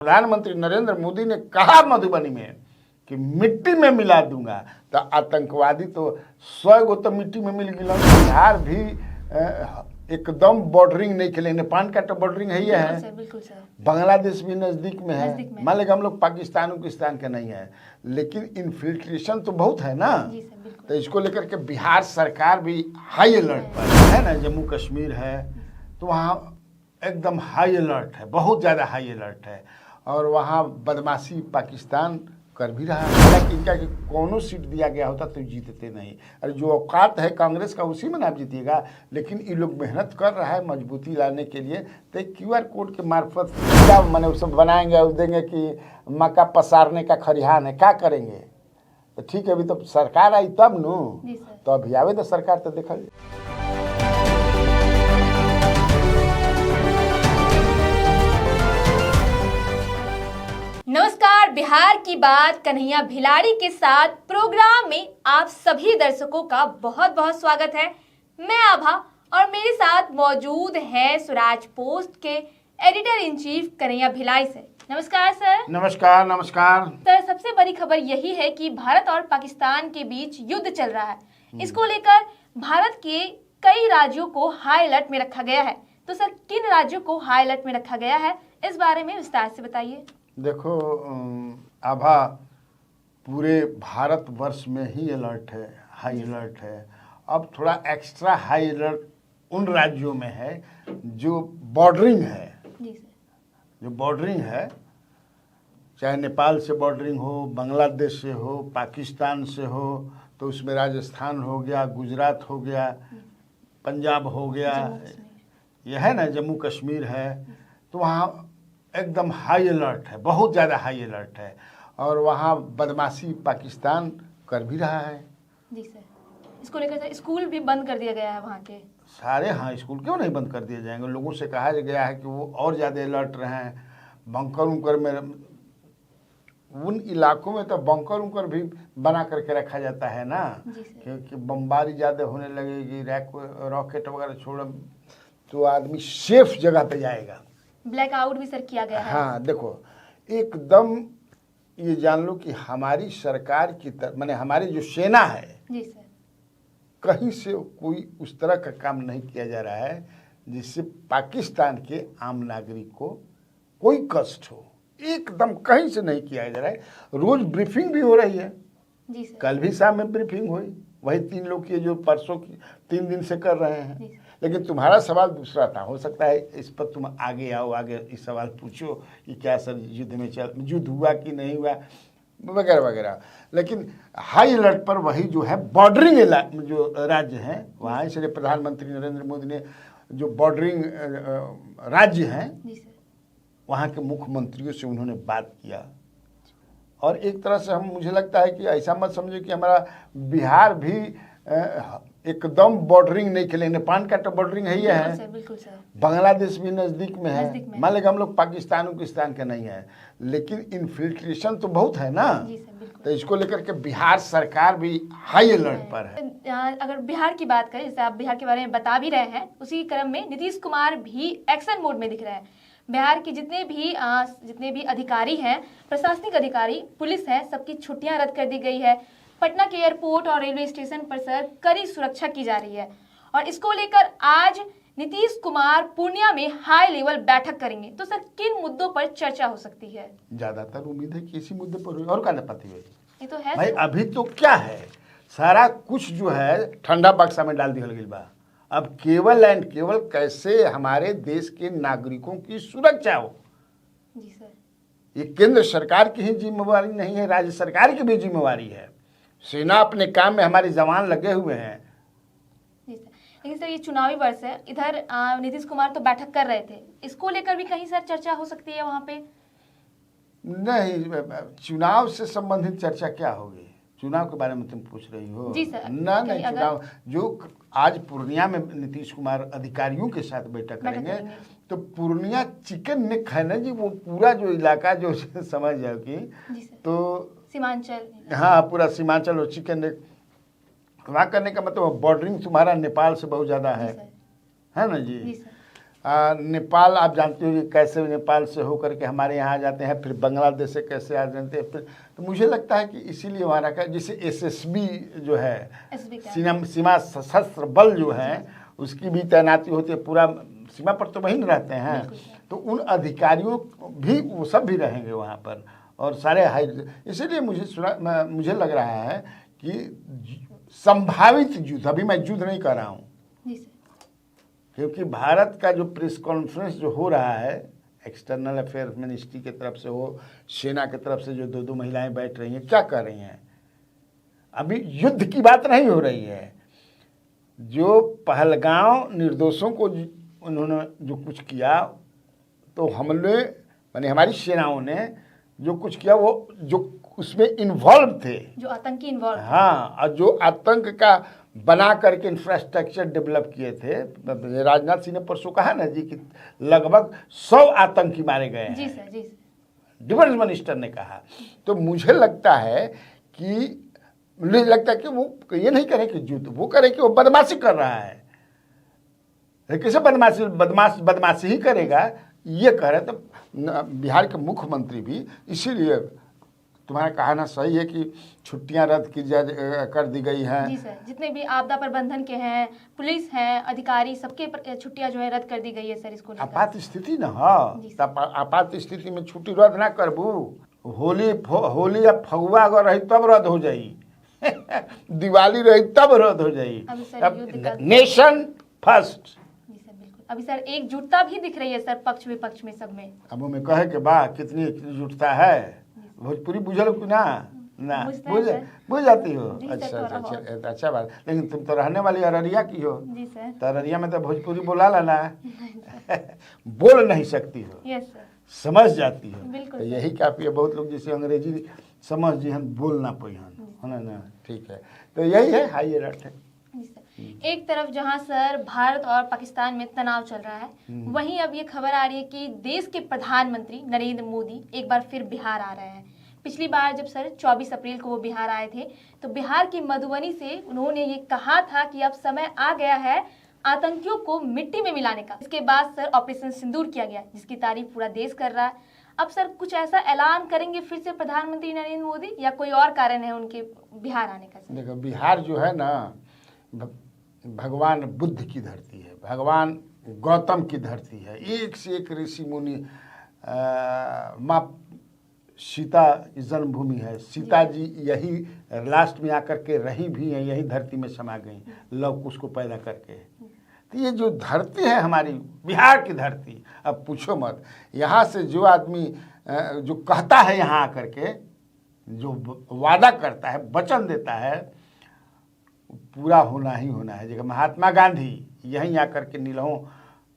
प्रधानमंत्री नरेंद्र मोदी ने कहा मधुबनी में कि मिट्टी में मिला दूंगा, तो आतंकवादी तो 100 गो तो मिट्टी में मिल गया। बिहार भी एकदम बॉर्डरिंग नहीं खेले, नेपाल का तो बॉर्डरिंग है ही है, बिल्कुल सर। बांग्लादेश भी नजदीक में है। मान लेगा हम लोग पाकिस्तान के नहीं है, लेकिन इन्फिल्ट्रेशन तो बहुत है ना। तो इसको लेकर के बिहार सरकार भी हाई अलर्ट पर है ना। जम्मू कश्मीर है तो वहाँ एकदम हाई अलर्ट है, बहुत ज़्यादा हाई अलर्ट है। और वहाँ बदमाशी पाकिस्तान कर भी रहा है। हालांकि इनका कि कौनो सीट दिया गया होता तो जीतते नहीं। अरे जो औकात है कांग्रेस का उसी में ना जीतिएगा, लेकिन ये लोग मेहनत कर रहा है मजबूती लाने के लिए। तो QR कोड के मार्फत क्या मैंने वो सब बनाएंगे, देंगे कि मक्का पसारने का खरिहान है, क्या करेंगे। तो ठीक है, अभी तो सरकार आई तब नु, तो अभी आवे तो सरकार तो देखा। नमस्कार, बिहार की बात कन्हैया भिलाड़ी के साथ प्रोग्राम में आप सभी दर्शकों का बहुत बहुत स्वागत है। मैं आभा और मेरे साथ मौजूद है स्वराज पोस्ट के editor in chief Kanhaiya Bhilai से। नमस्कार सर। नमस्कार। नमस्कार सर, सबसे बड़ी खबर यही है कि भारत और पाकिस्तान के बीच युद्ध चल रहा है। इसको लेकर भारत के कई राज्यों को हाई अलर्ट में रखा गया है। तो सर, किन राज्यों को हाई अलर्ट में रखा गया है, इस बारे में विस्तार से बताइए। देखो आभा, पूरे भारतवर्ष में ही अलर्ट है, हाई अलर्ट है। अब थोड़ा एक्स्ट्रा हाई अलर्ट उन राज्यों में है जो बॉर्डरिंग है। जी सर। जो बॉर्डरिंग है, चाहे नेपाल से बॉर्डरिंग हो, बांग्लादेश से हो, पाकिस्तान से हो, तो उसमें राजस्थान हो गया, गुजरात हो गया, पंजाब हो गया, यह है ना, जम्मू कश्मीर है। तो वहाँ एकदम हाई अलर्ट है, बहुत ज़्यादा हाई अलर्ट है। और वहाँ बदमाशी पाकिस्तान कर भी रहा है। जी सर। इसको लेकर स्कूल भी बंद कर दिया गया है वहाँ के सारे। हाँ, स्कूल क्यों नहीं बंद कर दिए जाएंगे। लोगों से कहा गया है कि वो और ज़्यादा अलर्ट रहें। बंकर उंकर में, उन इलाकों में तो बंकर उंकर भी बना करके रखा जाता है ना, क्योंकि बमबारी ज़्यादा होने लगेगी, रॉकेट वगैरह छोड़, तो आदमी सेफ जगह पे जाएगा। ब्लैकआउट भी सर किया गया है। हाँ देखो, एकदम ये जान लो कि हमारी सरकार की माने हमारी जो सेना है, जी सर, कहीं से कोई उस तरह का काम नहीं किया जा रहा है जिससे पाकिस्तान के आम नागरिक को कोई कष्ट हो। एकदम कहीं से नहीं किया जा रहा है। रोज ब्रीफिंग भी हो रही है। जी सर। कल भी शाम में ब्रीफिंग हुई, वही 3 लोग की जो परसों की 3 दिन से कर रहे हैं। लेकिन तुम्हारा सवाल दूसरा था, हो सकता है इस पर तुम आगे आओ, आगे इस सवाल पूछो कि क्या सर युद्ध में युद्ध हुआ कि नहीं हुआ वगैरह वगैरह। लेकिन हाई अलर्ट पर वही जो है बॉर्डरिंग जो राज्य हैं वहाँ, इसलिए प्रधानमंत्री नरेंद्र मोदी ने जो बॉर्डरिंग राज्य हैं वहाँ के मुख्यमंत्रियों से उन्होंने बात किया। और एक तरह से मुझे लगता है कि ऐसा मत समझो कि हमारा बिहार भी एकदम बॉर्डरिंग नहीं खेले, नेपाल का तो बॉर्डरिंग है ही है, बिल्कुल सर। बांग्लादेश भी नजदीक में है। मान लेगा हम लोग पाकिस्तान के नहीं है, लेकिन इन्फिल्ट्रेशन तो बहुत है ना। तो इसको लेकर के बिहार सरकार भी हाई अलर्ट पर है। अगर बिहार की बात करें, जैसे आप बिहार के बारे में बता भी रहे हैं, उसी क्रम में नीतीश कुमार भी एक्शन मोड में दिख रहे हैं। बिहार के जितने भी अधिकारी हैं, प्रशासनिक अधिकारी, पुलिस है, सबकी छुट्टियां रद्द कर दी गई है। पटना के एयरपोर्ट और रेलवे स्टेशन पर सर कड़ी सुरक्षा की जा रही है। और इसको लेकर आज नीतीश कुमार पूर्णिया में हाई लेवल बैठक करेंगे। तो सर, किन मुद्दों पर चर्चा हो सकती है? ज्यादातर उम्मीद है कि इसी मुद्दे पर हुई, और क्या पता है। ये तो है भाई, अभी तो क्या है, सारा कुछ जो है ठंडा बक्सा में डाल दिया गया बा। अब केवल एंड केवल कैसे हमारे देश के नागरिकों की सुरक्षा हो। जी सर। ये केंद्र सरकार की ही जिम्मेवारी नहीं है, राज्य सरकार की भी जिम्मेवारी है। सेना अपने काम में, हमारे जवान लगे हुए हैं। जी सर। लेकिन सर, ये चुनावी वर्ष है, इधर नीतीश कुमार तो बैठक कर रहे थे, इसको लेकर भी कहीं सर चर्चा हो सकती है वहां पे? नहीं, चुनाव से संबंधित चर्चा क्या होगी? चुनाव के बारे में तुम पूछ रही हो? जी सर। नहीं, चुनाव जो आज पूर्णिया में नीतीश कुमार अधिकारियों के साथ बैठक करेंगे, तो पूर्णिया चिकन नेक है ना जी, वो पूरा जो इलाका जो समझ जाओ कि, तो सीमांचल, हाँ पूरा सीमांचल और चिकन नेक वहाँ करने का मतलब बॉर्डरिंग तुम्हारा नेपाल से बहुत ज़्यादा है ना जी। नेपाल आप जानते हो कि कैसे नेपाल से होकर के हमारे यहाँ आ जाते हैं, फिर बांग्लादेश से कैसे आ जाते हैं, फिर तो मुझे लगता है कि इसीलिए वहाँ रखा, जैसे एसएसबी जो है, सीमा सशस्त्र बल जो है, उसकी भी तैनाती होती है, पूरा सीमा पर तो वहीं रहते हैं, तो उन अधिकारियों भी वो सब भी रहेंगे वहाँ पर, और सारे हाई, इसीलिए मुझे लग रहा है कि संभावित युद्ध, अभी मैं युद्ध नहीं कर रहा हूँ, क्योंकि भारत का जो प्रेस कॉन्फ्रेंस जो हो रहा है एक्सटर्नल अफेयर्स मिनिस्ट्री की तरफ से हो, सेना की तरफ से जो 2-2 महिलाएं बैठ रही हैं, क्या कर रही हैं, अभी युद्ध की बात नहीं हो रही है। जो पहलगांव निर्दोषों को उन्होंने जो कुछ किया, तो हमने माने हमारी सेनाओं ने जो कुछ किया, वो जो उसमें इन्वॉल्व थे, जो आतंकी इन्वॉल्व, हाँ, और जो आतंक का बना करके इंफ्रास्ट्रक्चर डेवलप किए थे। राजनाथ सिंह ने परसों कहा ना जी कि लगभग 100 आतंकी मारे गए हैं। जी सर, जी सर। डिफेंस मिनिस्टर ने कहा। तो मुझे लगता है कि वो ये नहीं करें कि युद्ध, वो करें कि वो बदमाशी कर रहा है। कैसे बदमाशी ही करेगा, ये कह रहे। तो बिहार के मुख्यमंत्री भी इसीलिए, तुम्हारा कहना सही है कि छुट्टियां रद्द कर दी गई हैं। जी सर, जितने भी आपदा प्रबंधन के हैं, पुलिस हैं, अधिकारी, सबके छुट्टियां जो है रद्द कर दी गई है सर। इसको आपात स्थिति ना हो, आपात स्थिति में छुट्टी रद्द ना करबू। होली या फगुआ अगर रही तब रद्द हो जाई दिवाली रही तब रद्द हो जाई। Nation first. अभी सर एकजुटता भी दिख रही है सर, पक्ष विपक्ष में, सब में। अब में कहे के बा कितनी एकजुटता है। भोजपुरी बुझल कि ना बुझ जाती हो। अच्छा बात। लेकिन तुम तो रहने वाली अररिया की हो। जी सर। तो अररिया में तो भोजपुरी बोला लाना बोल नहीं सकती हो। Yes sir. समझ जाती हो। बिल्कुल। तो यही काफी है। बहुत लोग जैसे अंग्रेजी समझ जी हम बोल ना पाई है ना। ठीक है, तो यही है, हाई अलर्ट है। एक तरफ जहां सर भारत और पाकिस्तान में तनाव चल रहा है, वहीं अब ये खबर आ रही है कि देश के प्रधानमंत्री नरेंद्र मोदी एक बार फिर बिहार आ रहे हैं। पिछली बार जब सर 24 अप्रैल को वो बिहार आए थे, तो बिहार की मधुबनी से उन्होंने ये कहा था कि अब समय आ गया है आतंकियों को मिट्टी में मिलाने का। इसके बाद सर ऑपरेशन सिंदूर किया गया, जिसकी तारीफ पूरा देश कर रहा है। अब सर कुछ ऐसा ऐलान करेंगे फिर से प्रधानमंत्री नरेंद्र मोदी, या कोई और कारण है उनके बिहार आने का? देखो, बिहार जो है ना, भगवान बुद्ध की धरती है, भगवान गौतम की धरती है। एक से एक ऋषि मुनि, माँ सीता की जन्मभूमि है। सीता जी यही लास्ट में आकर के रही भी हैं, यही धरती में समा गई लव कुश को पैदा करके। तो ये जो धरती है हमारी बिहार की धरती, अब पूछो मत। यहाँ से जो आदमी जो कहता है, यहाँ आकर के जो वादा करता है, वचन देता है, पूरा होना ही होना है। जैसे महात्मा गांधी यहीं आकर के नीलहों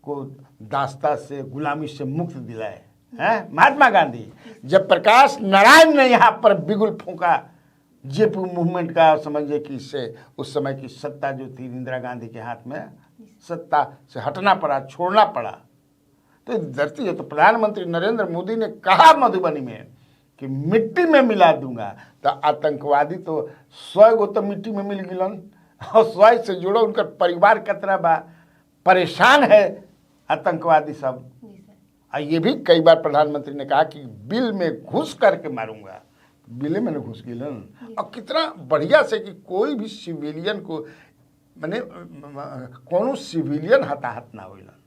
को दास्ता से, गुलामी से मुक्त दिलाए हैं। महात्मा गांधी, जब प्रकाश नारायण ने यहाँ पर बिगुल फूंका जेपी मूवमेंट का, समझिए कि इससे उस समय की सत्ता जो थी इंदिरा गांधी के हाथ में, सत्ता से हटना पड़ा, छोड़ना पड़ा। तो धरती है। तो प्रधानमंत्री नरेंद्र मोदी ने कहा मधुबनी में कि मिट्टी में मिला दूंगा। तो आतंकवादी तो 100 गो तो मिट्टी में मिल गिलन, और 100 से जुड़ो उनका परिवार कितना बा परेशान है आतंकवादी सब। और ये भी कई बार प्रधानमंत्री ने कहा कि बिल में घुस करके मारूंगा। बिल में घुस गिलन, और कितना बढ़िया से कि कोई भी सिविलियन को, मैंने कोनो सिविलियन हताहत ना होइलन।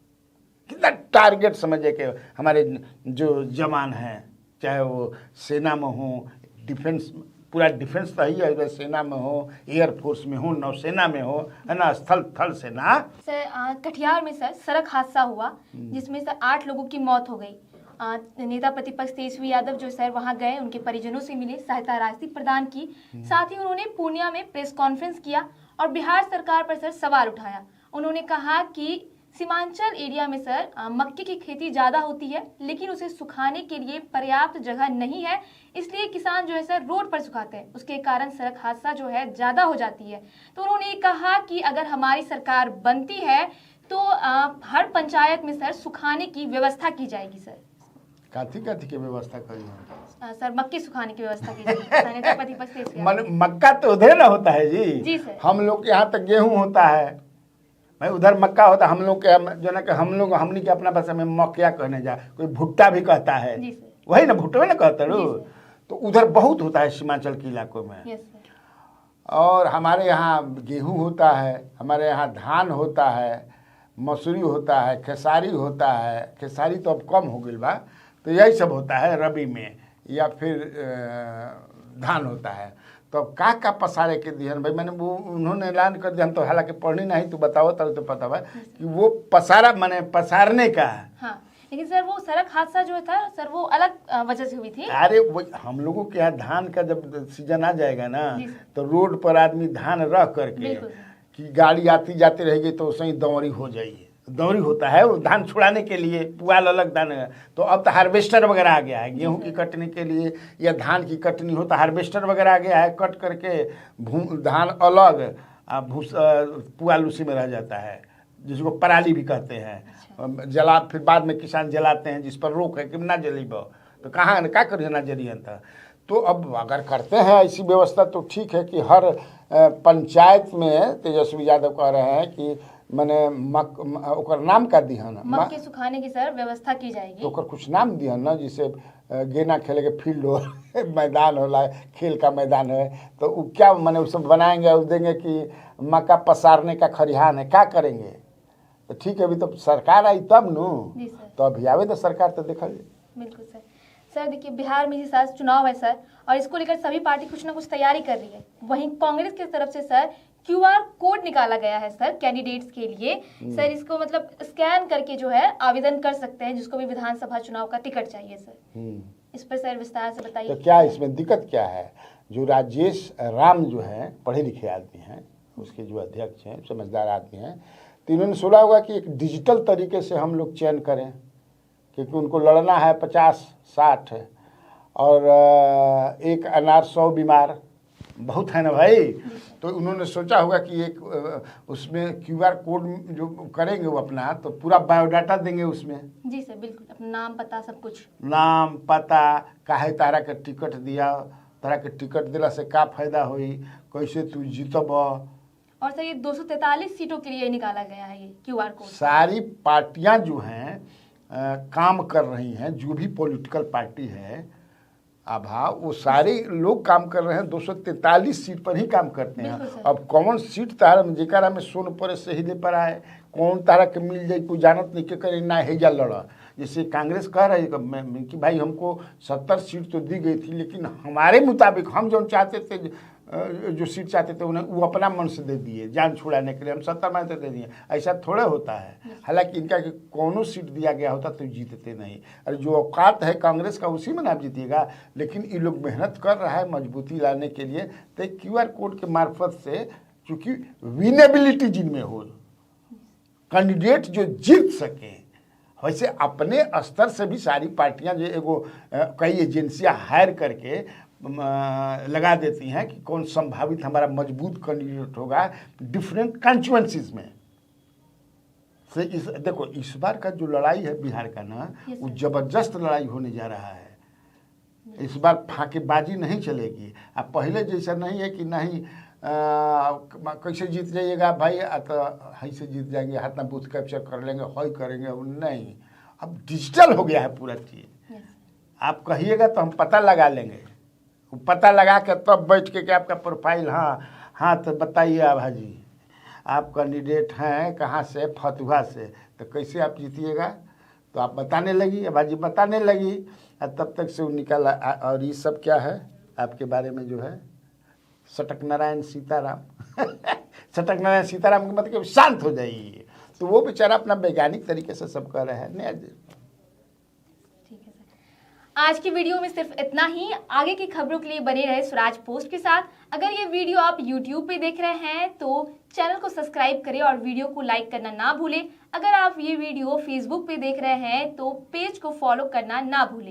कितना टारगेट समझे कि हमारे जो जवान हैं, चाहे वो सेना में हो, डिफेंस, पूरा डिफेंस तो ही है, सेना में हो, एयरफोर्स में हो, नौसेना में हो, है ना, स्थल थल सेना। सर कटिहार में सर सड़क हादसा हुआ, जिसमें सर 8 लोगों की मौत हो गई। नेता प्रतिपक्ष तेजस्वी यादव जो सर वहां गए, उनके परिजनों से मिले, सहायता राशि प्रदान की। साथ ही उन्होंने पूर्णिया में प्रेस कॉन्फ्रेंस किया और बिहार सरकार पर सर सवाल उठाया। उन्होंने कहा कि सीमांचल एरिया में सर मक्के की खेती ज़्यादा होती है, लेकिन उसे सुखाने के लिए पर्याप्त जगह नहीं है, इसलिए किसान जो है सर रोड पर सुखाते हैं। उसके कारण सड़क हादसा जो है ज़्यादा हो जाती है। तो उन्होंने कहा कि अगर हमारी सरकार बनती है तो हर पंचायत में सर सुखाने की व्यवस्था की जाएगी। सर काथी की व्यवस्था करी सर? मक्के सुखाने की व्यवस्था की जाएगी। मक्का तो उधर ना होता है जी। जी सर। हम लोग के यहाँ तक गेहूँ होता है, भाई उधर मक्का होता, हम लोग के जो ना कि हम लोग हमनी के अपना भाषा में मक्या कहने जा, कोई भुट्टा भी कहता है, वही ना भुट्टा ना कहता रो। तो उधर बहुत होता है सीमांचल के इलाकों में। और हमारे यहाँ गेहूँ होता है, हमारे यहाँ धान होता है, मसूरी होता है, खेसारी होता है। खेसारी तो अब कम हो गई बा, तो यही सब होता है रबी में, या फिर धान होता है। तो अब का पसारे के दिहन भाई, मैंने वो उन्होंने ऐलान कर दिया, हम तो हालांकि पढ़नी नहीं, तो बताओ तब तो पता है कि वो पसारा माने पसारने का। हाँ, लेकिन सर वो सड़क हादसा जो था सर वो अलग वजह से हुई थी। अरे वो हम लोगों के यहाँ धान का जब सीजन आ जाएगा ना, तो रोड पर आदमी धान रख करके कि गाड़ी आती जाती रहेगी तो सही दौरी हो जाएगी। दौरी होता है वो धान छुड़ाने के लिए, पुआल अलग धान। तो अब तो हार्वेस्टर वगैरह आ गया है, गेहूं की कटनी के लिए या धान की कटनी हो तो हार्वेस्टर वगैरह आ गया है, कट करके धान अलग, पुआल उसी में रह जाता है, जिसको पराली भी कहते हैं। जला फिर बाद में किसान जलाते हैं, जिस पर रोक है कि ना जलीब, तो कहाँ क्या करिए ना जलिए। तो अब अगर करते हैं ऐसी व्यवस्था तो ठीक है कि हर पंचायत में, तेजस्वी यादव कह रहे हैं कि मैंने ओकर नाम का दिहन मक्के सुखाने की सर व्यवस्था की जाएगी, तो ओकर कुछ नाम दिहन ना, जिसे गेना खेले के फील्ड हो मैदान होला, खेल का मैदान है, तो वो क्या मैंने वो सब बनाएंगे और देंगे कि मक्का पसारने का खरिहान है, क्या करेंगे। तो ठीक है, अभी तो सरकार आई तब नु, तो अभी आवे तो सरकार तो देखा जाए। बिल्कुल सर। सर देखिए, बिहार में जिस चुनाव है सर, और इसको लेकर सभी पार्टी कुछ ना कुछ तैयारी कर रही है। वहीं कांग्रेस की तरफ से सर QR कोड निकाला गया है सर कैंडिडेट्स के लिए। सर इसको मतलब स्कैन करके जो है आवेदन कर सकते हैं, जिसको भी विधानसभा चुनाव का टिकट चाहिए सर। इस पर सर विस्तार से बताइए। तो क्या इसमें दिक्कत क्या है? जो राजेश राम जो है पढ़े लिखे आदमी हैं, उसके जो अध्यक्ष हैं समझदार आदमी हैं, तो इन्होंने सोचा होगा कि एक डिजिटल तरीके से हम लोग चयन करें, क्योंकि उनको लड़ना है 50-60 और एक अनार 100 बीमार, बहुत है ना भाई। तो उन्होंने सोचा होगा कि एक उसमें QR कोड जो करेंगे वो अपना, तो पूरा बायोडाटा देंगे उसमें। जी सर बिल्कुल, अपना नाम पता सब कुछ, नाम पता, काहे तारा के टिकट दिया, तारा के टिकट दिला से का फायदा हुई, कैसे तू जीतब। और सर ये 243 सीटों के लिए निकाला गया है ये QR कोड। सारी पार्टियां जो हैं काम कर रही हैं, जो भी पॉलिटिकल पार्टी है आभा, वो सारे लोग काम कर रहे हैं, 243 सीट पर ही काम करते हैं। अब कौन सीट तारा जेकरा में सोन पर से ही ले पर आए, कौन तारा के मिल जाए कोई जानत नहीं के करे ना हेजा लड़ा। जैसे कांग्रेस कह रही है कि भाई हमको 70 सीट तो दी गई थी, लेकिन हमारे मुताबिक हम जो चाहते थे, जो सीट चाहते थे उन्हें वो अपना मन से दे दिए, जान छुड़ाने के लिए हम 70 में दे दिए। ऐसा थोड़ा होता है। हालांकि इनका कि कौनो सीट दिया गया होता तो जीतते नहीं। अरे जो औकात है कांग्रेस का उसी में ना जीतिएगा, लेकिन ये लोग मेहनत कर रहा है मजबूती लाने के लिए। तो QR कोड के मार्फत से, चूँकि विनेबिलिटी जिनमें हो, कैंडिडेट जो जीत सके, वैसे अपने स्तर से भी सारी पार्टियां जो एगो कई एजेंसियां हायर करके लगा देती हैं कि कौन संभावित हमारा मजबूत कैंडिडेट होगा डिफरेंट कॉन्स्टिट्यूएंसीज में से। देखो इस बार का जो लड़ाई है बिहार का ना, वो जबरदस्त लड़ाई होने जा रहा है। इस बार फाकेबाजी नहीं चलेगी। अब पहले जैसा नहीं है कि नहीं कैसे जीत जाइएगा भाई, तो ऐसे जीत जाएंगे, हाथ में बूथ कैप्चर कर लेंगे, हॉय करेंगे, नहीं। अब डिजिटल हो गया है पूरा चीज़। आप कहिएगा तो हम पता लगा लेंगे, पता लगा के तब बैठ के आपका प्रोफाइल, हाँ तो बताइए आभा जी आप कैंडिडेट हैं कहाँ से, फतुहा से, तो कैसे आप जीतिएगा, तो आप बताने लगी, आभा जी बताने लगी, और तब तक से वो निकला। और ये सब क्या है आपके बारे में जो है, सटक नारायण सीताराम सटक नारायण सीताराम का मतलब शांत हो जाइए। तो वो बेचारा अपना वैज्ञानिक तरीके से सब कर रहे हैं। आज की वीडियो में सिर्फ इतना ही। आगे की खबरों के लिए बने रहे स्वराज पोस्ट के साथ। अगर ये वीडियो आप YouTube पे देख रहे हैं तो चैनल को सब्सक्राइब करें और वीडियो को लाइक करना ना भूलें। अगर आप ये वीडियो Facebook पे देख रहे हैं तो पेज को फॉलो करना ना भूलें।